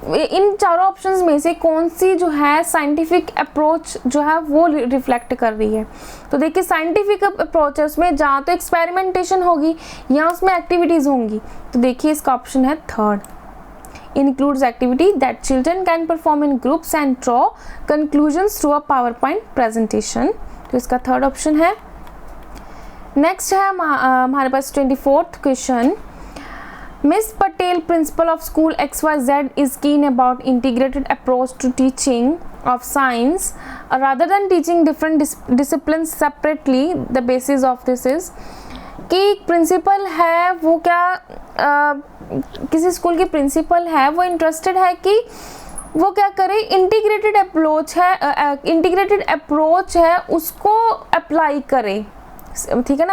A: इन चारों ऑप्शंस में से कौन सी जो है साइंटिफिक अप्रोच जो है वो रिफ्लेक्ट कर रही है? तो देखिए साइंटिफिक अप्रोच है, उसमें जहाँ तो एक्सपेरिमेंटेशन होगी या उसमें एक्टिविटीज़ होंगी। तो देखिए इसका ऑप्शन है third, includes activity that children can perform in groups and draw conclusions through a PowerPoint presentation। तो इसका थर्ड ऑप्शन है। नेक्स्ट है हमारे पास 24th question, Miss Patel principal of school XYZ is keen about integrated approach to teaching of science rather than teaching different discipline separately. The basis of this is कि principal है वो क्या किसी school की प्रिंसिपल है वो इंटरेस्टेड है कि वो क्या करे, इंटीग्रेटेड अप्रोच है उसको अप्लाई करे, ठीक है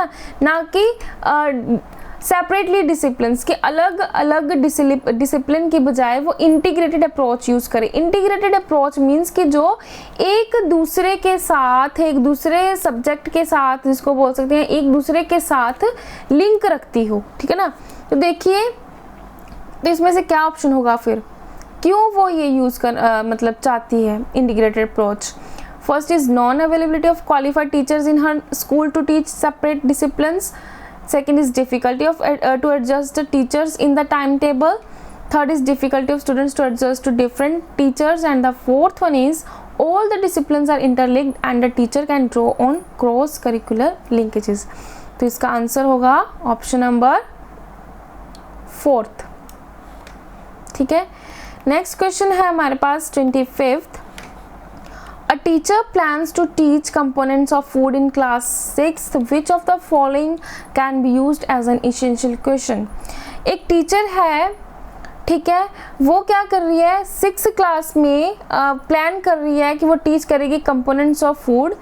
A: ना कि सेपरेटली डिसिप्लिन के अलग अलग डिसिप्लिन की बजाय वो इंटीग्रेटेड अप्रोच यूज़ करे। इंटीग्रेटेड अप्रोच मीन्स कि जो एक दूसरे के साथ, एक दूसरे सब्जेक्ट के साथ, जिसको बोल सकते हैं एक दूसरे के साथ लिंक रखती हो, ठीक है ना। तो देखिए तो इसमें से क्या ऑप्शन होगा फिर, क्यों वो ये यूज़ कर मतलब चाहती है integrated approach? First is non-availability of qualified teachers in her school to teach separate disciplines. Second is difficulty of to adjust the teachers in the timetable. Third is difficulty of students to adjust to different teachers. And the fourth one is all the disciplines are interlinked and the teacher can draw on cross-curricular linkages. तो इसका answer होगा option number 4th, ठीक है। Next question है हमारे पास 25th, a teacher plans to teach components of food in class 6th. Which of the following can be used as an essential question? एक teacher है ठीक है, वो क्या कर रही है 6th क्लास में प्लान कर रही है कि वो टीच करेगी कंपोनेंट्स ऑफ फूड।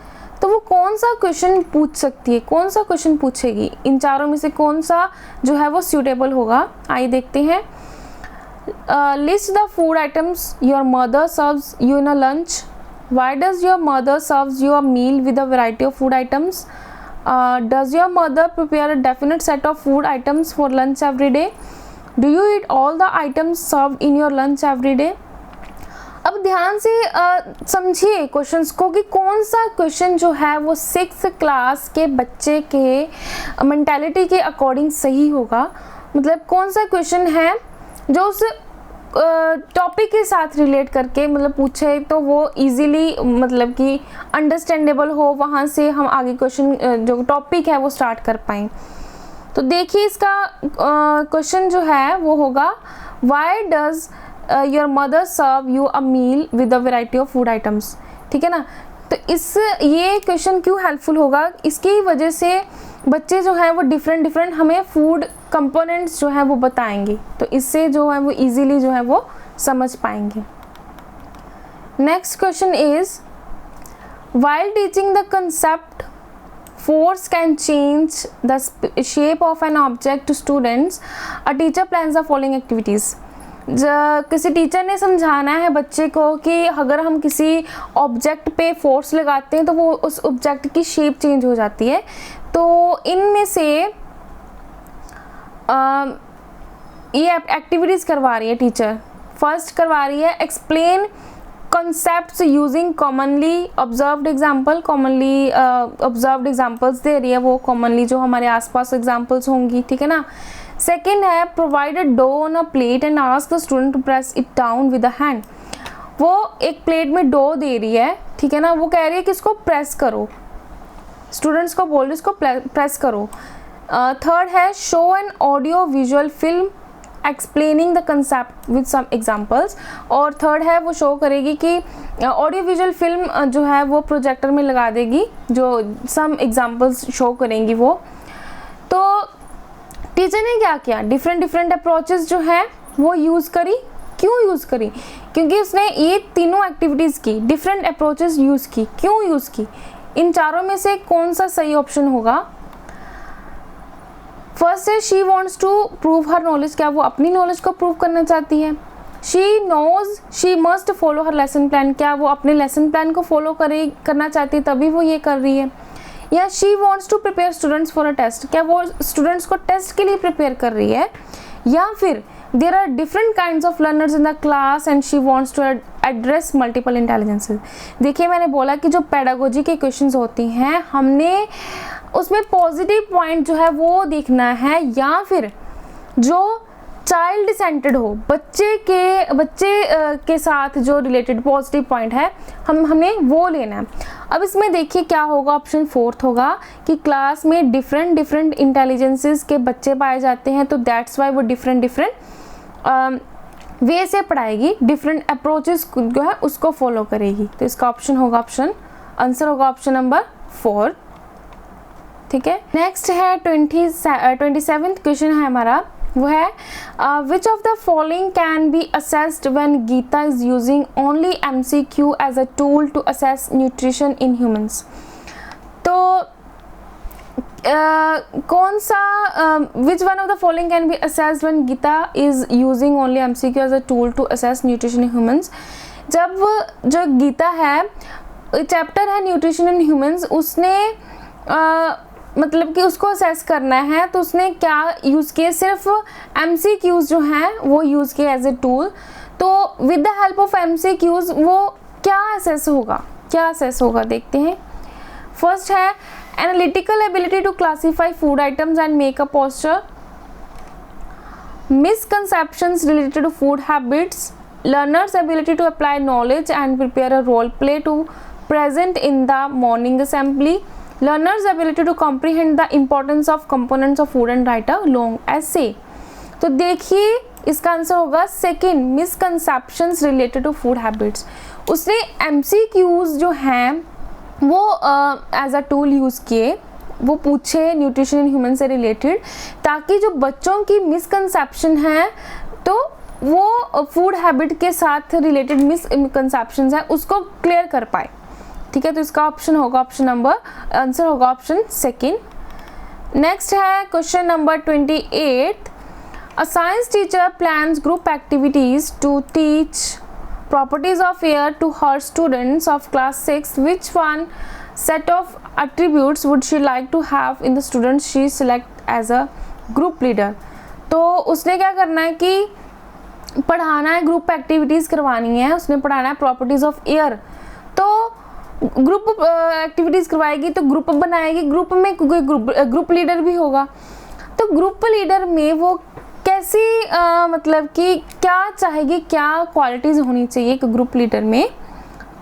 A: तो वो कौन सा क्वेश्चन पूछ सकती है, कौन सा क्वेश्चन पूछेगी, इन चारों में से कौन सा जो है वो सूटेबल होगा, आइए देखते हैं। List the food items your mother serves you in a lunch. Why does your mother serves you a meal with a variety of food items. Does your mother prepare a definite set of food items for lunch every day. Do you eat all the items served in your lunch every day. अब ध्यान से समझिए questions को कि कौन सा question जो है वो 6th क्लास के बच्चे के मेंटालिटी के अकॉर्डिंग सही होगा। मतलब कौन सा क्वेश्चन है जो उस टॉपिक के साथ रिलेट करके मतलब पूछे तो वो इजीली मतलब कि अंडरस्टैंडेबल हो, वहाँ से हम आगे क्वेश्चन जो टॉपिक है वो स्टार्ट कर पाएँ। तो देखिए इसका क्वेश्चन जो है वो होगा why does your mother serve you a meal with a variety of food items. ठीक है ना, तो ये क्वेश्चन क्यों हेल्पफुल होगा, इसकी वजह से बच्चे जो है वो डिफरेंट हमें फूड कंपोनेंट्स जो है वो बताएंगे, तो इससे जो है वो इजीली जो है वो समझ पाएंगे। Next question is while teaching the concept force can change the shape of an object to students, a teacher plans the following activities। किसी टीचर ने समझाना है बच्चे को कि अगर हम किसी ऑब्जेक्ट पे फोर्स लगाते हैं तो वो उस ऑब्जेक्ट की शेप चेंज हो जाती है। तो इनमें से ये एक्टिविटीज़ करवा रही है टीचर। फर्स्ट करवा रही है explain concepts using commonly observed example, commonly observed examples दे रही है वो commonly जो हमारे आसपास examples होंगी, ठीक है ना। सेकेंड है provide a dough on a plate and ask the student to press it down with a hand। वो एक प्लेट में डो दे रही है, ठीक है ना, वो कह रही है कि इसको प्रेस करो, स्टूडेंट्स को बोल रही है इसको प्रेस करो। थर्ड है show an audio visual film explaining the concept with some examples. और थर्ड है वो शो करेगी कि ऑडियो विजुअल फिल्म जो है वो प्रोजेक्टर में लगा देगी, जो सम एग्जाम्पल्स शो करेंगी वो। तो टीचर ने क्या किया, डिफरेंट अप्रोचेस जो है वो यूज़ करी। क्यों यूज़ करी, क्योंकि उसने ये तीनों एक्टिविटीज़ की, डिफरेंट अप्रोचेस यूज़ की। क्यों यूज़ की, इन चारों में से कौन सा सही ऑप्शन होगा। फर्स्ट है she wants to prove her knowledge, क्या वो अपनी नॉलेज को प्रूव करना चाहती है। She knows she must follow her lesson plan, क्या वो अपने लेसन प्लान को फॉलो करना चाहती है तभी वो ये कर रही है। या she wants to prepare students for a test, क्या वो स्टूडेंट्स को टेस्ट के लिए प्रिपेयर कर रही है। या फिर there are different kinds of learners in the class and she wants to address multiple intelligences. देखिए मैंने बोला कि जो पेडागोजी के क्वेश्चंस होती हैं हमने उसमें पॉजिटिव पॉइंट जो है वो देखना है, या फिर जो चाइल्ड सेंटर्ड हो, बच्चे के साथ जो रिलेटेड पॉजिटिव पॉइंट है हमें वो लेना है। अब इसमें देखिए क्या होगा, ऑप्शन फोर्थ होगा कि क्लास में डिफरेंट इंटेलिजेंसेस के बच्चे पाए जाते हैं, तो दैट्स वाई वो डिफरेंट वे से पढ़ाएगी, डिफरेंट अप्रोचेस जो है उसको फॉलो करेगी। तो इसका ऑप्शन होगा आंसर होगा ऑप्शन नंबर 4। ठीक है, नेक्स्ट है 27th क्वेश्चन है हमारा, वो है which of the following can be assessed when Gita is using only MCQ as a tool to assess nutrition in humans. तो कौन सा which one of the following can be assessed when Gita is using only MCQ as a tool to assess nutrition in humans. जब जो गीता है chapter है nutrition in humans, उसने मतलब कि उसको असेस करना है तो उसने क्या यूज़ किए, सिर्फ MCQs जो हैं वो यूज़ किए एज ए टूल। तो with the help of MCQs वो क्या असेस होगा देखते हैं। फर्स्ट है analytical ability to classify food items and make a posture, misconceptions related to food habits, learners ability to apply knowledge and prepare a role play to present in the morning assembly, learners ability to comprehend the importance of components of food and write a long essay। तो देखिए इसका answer होगा second, misconceptions related to food habits. उसने MCQs जो हैं वो as a tool use किए, वो पूछे न्यूट्रिशन इन ह्यूमन से रिलेटेड, ताकि जो बच्चों की मिसकंसेप्शन है तो वो फूड हैबिट के साथ रिलेटेड मिसकंसेप्शंस है उसको क्लियर कर पाए। ठीक है, तो इसका ऑप्शन होगा ऑप्शन नंबर, आंसर होगा ऑप्शन सेकंड। नेक्स्ट है question number 28। A science teacher plans group activities to teach properties of air to her students of class 6. Which one set of attributes would she like to have in the students she select as a group leader? तो उसने क्या करना है कि पढ़ाना है, group activities करवानी है, उसने पढ़ाना है प्रॉपर्टीज़ ऑफ एयर। तो ग्रुप एक्टिविटीज़ करवाएगी तो ग्रुप बनाएगी, ग्रुप में कोई ग्रुप लीडर भी होगा। तो ग्रुप लीडर में वो कैसी मतलब कि क्या चाहेगी, क्या क्वालिटीज़ होनी चाहिए एक ग्रुप लीडर में।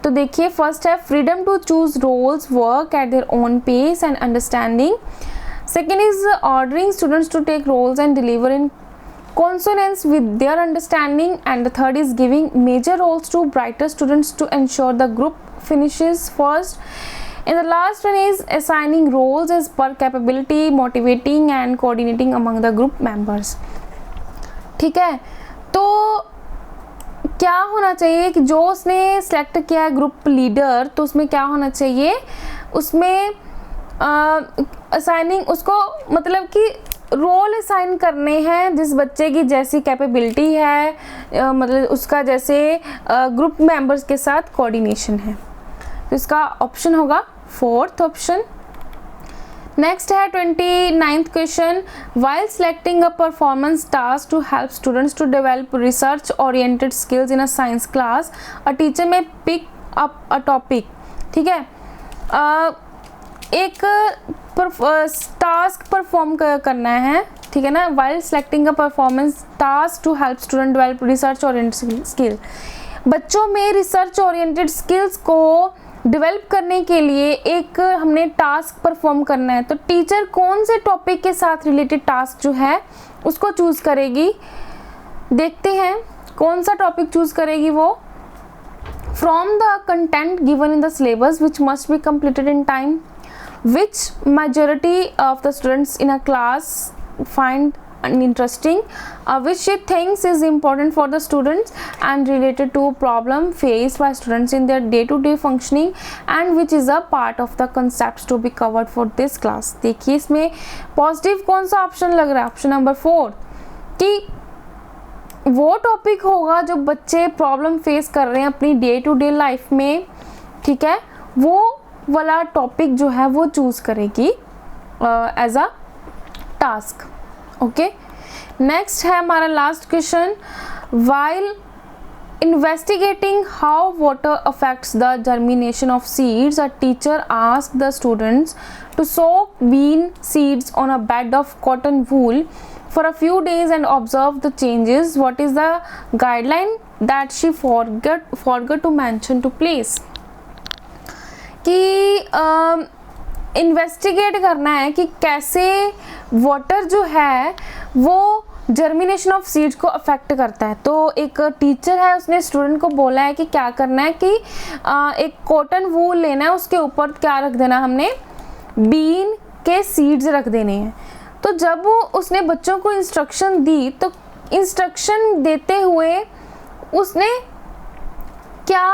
A: तो देखिए, फर्स्ट है freedom to choose roles, work at their own pace and understanding. Second is ordering students to take roles and deliver in consonance with their understanding, and the third is giving major roles to brighter students to ensure the group finishes first, and the last one is assigning roles as per capability, motivating and coordinating among the group members। ठीक है, तो क्या होना चाहिए कि जो उसने select किया है ग्रुप लीडर, तो उसमें क्या होना चाहिए, उसमें असाइनिंग उसको मतलब कि रोल असाइन करने हैं जिस बच्चे की जैसी कैपेबिलिटी है, मतलब उसका जैसे ग्रुप मेंबर्स के साथ कोऑर्डिनेशन है। तो इसका ऑप्शन होगा फोर्थ ऑप्शन। नेक्स्ट है 29th question. While selecting a performance task to help students to develop research oriented skills in a science class, a teacher may pick up a topic. ठीक है, एक task perform करना है, ठीक है ना, while selecting a performance task to help student develop research oriented skill. बच्चों में रिसर्च ओरिएंटेड स्किल्स को डेवलप करने के लिए एक हमने टास्क परफॉर्म करना है, तो टीचर कौन से टॉपिक के साथ रिलेटेड टास्क जो है उसको चूज़ करेगी। देखते हैं कौन सा टॉपिक चूज़ करेगी वो। From the content given in the syllabus which must be completed in time, which majority of the students in a class find interesting, which she thinks is important for the students and related to problem faced by students in their day-to-day functioning, and which is a part of the concepts to be covered for this class। देखिए इसमें positive कौन सा option लग रहा है, option number 4, कि वो topic होगा जो बच्चे प्रॉब्लम फेस कर रहे हैं अपनी डे टू डे लाइफ में। ठीक है, वो वाला टॉपिक जो है वो चूज़ करेगी as a task. Okay, next है हमारा last question. While investigating how water affects the germination of seeds, a teacher asked the students to soak bean seeds on a bed of cotton wool for a few days and observe the changes. What is the guideline that she forgot to mention to place? कि investigate करना है कि कैसे water जो है वो germination of seeds को affect करता है। तो एक टीचर है, उसने स्टूडेंट को बोला है कि क्या करना है कि एक कॉटन वूल लेना है, उसके ऊपर क्या रख देना, हमने बीन के सीड्स रख देने हैं। तो जब उसने बच्चों को इंस्ट्रक्शन दी, तो इंस्ट्रक्शन देते हुए उसने क्या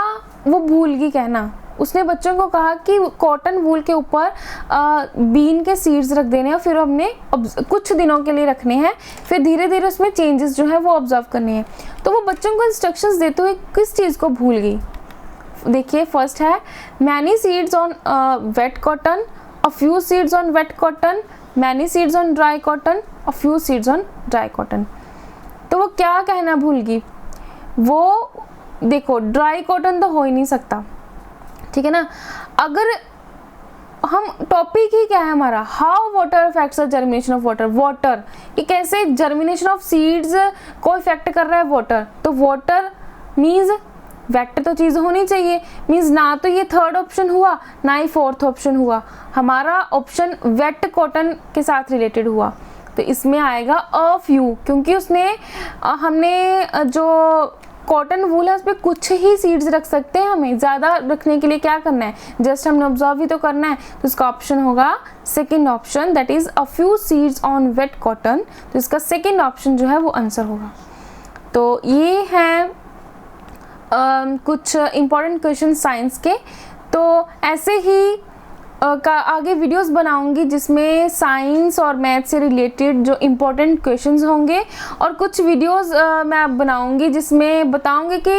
A: वो भूल गई कहना। उसने बच्चों को कहा कि कॉटन वूल के ऊपर बीन के सीड्स रख देने हैं, फिर हमने कुछ दिनों के लिए रखने हैं, फिर धीरे धीरे उसमें चेंजेस जो है वो ऑब्जर्व करने हैं। तो वो बच्चों को इंस्ट्रक्शंस देते हुए किस चीज़ को भूल गई। देखिए, फर्स्ट है many seeds on wet cotton, a few seeds on wet cotton, many seeds on dry cotton, a few seeds on dry cotton. तो वो क्या कहना भूल गई, वो देखो ड्राई कॉटन तो हो ही नहीं सकता, ठीक है ना। अगर हम टॉपिक ही क्या है हमारा, how water affects the germination of water, water कि कैसे जर्मिनेशन ऑफ सीड्स को इफेक्ट कर रहा है वाटर। तो वाटर मीन्स वेट तो चीज़ होनी चाहिए, मीन्स ना तो ये थर्ड ऑप्शन हुआ ना ही फोर्थ ऑप्शन हुआ, हमारा ऑप्शन वेट कॉटन के साथ रिलेटेड हुआ। तो इसमें आएगा अ फ्यू, क्योंकि उसने हमने जो कॉटन वूल है उस पर कुछ ही सीड्स रख सकते हैं, हमें ज़्यादा रखने के लिए क्या करना है, जस्ट हमने ऑब्जर्व ही तो करना है। तो इसका ऑप्शन होगा second option, that is a few seeds on wet cotton. तो इसका सेकेंड ऑप्शन जो है वो आंसर होगा। तो ये हैं कुछ इम्पॉर्टेंट क्वेश्चन साइंस के। तो ऐसे ही का आगे वीडियोस बनाऊंगी जिसमें साइंस और मैथ से रिलेटेड जो इम्पोर्टेंट क्वेश्चंस होंगे, और कुछ वीडियोस मैं बनाऊंगी जिसमें बताऊंगी कि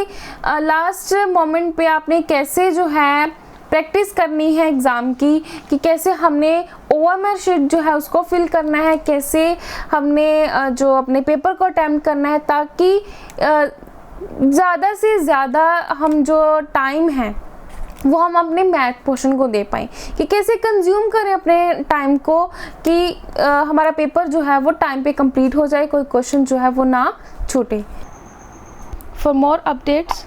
A: लास्ट मोमेंट पे आपने कैसे जो है प्रैक्टिस करनी है एग्ज़ाम की, कि कैसे हमने OMR शीट जो है उसको फिल करना है, कैसे हमने जो अपने पेपर को अटेम्प्ट करना है, ताकि ज़्यादा से ज़्यादा हम जो टाइम है वो हम अपने मैथ पोर्शन को दे पाएँ, कि कैसे कंज्यूम करें अपने टाइम को, कि हमारा पेपर जो है वो टाइम पे कंप्लीट हो जाए, कोई क्वेश्चन जो है वो ना छूटे। For more updates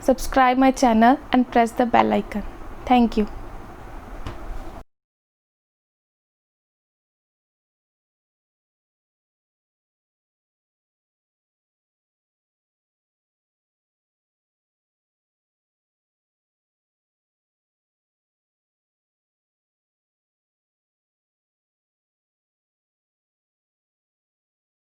A: subscribe my channel and press the bell icon. Thank you.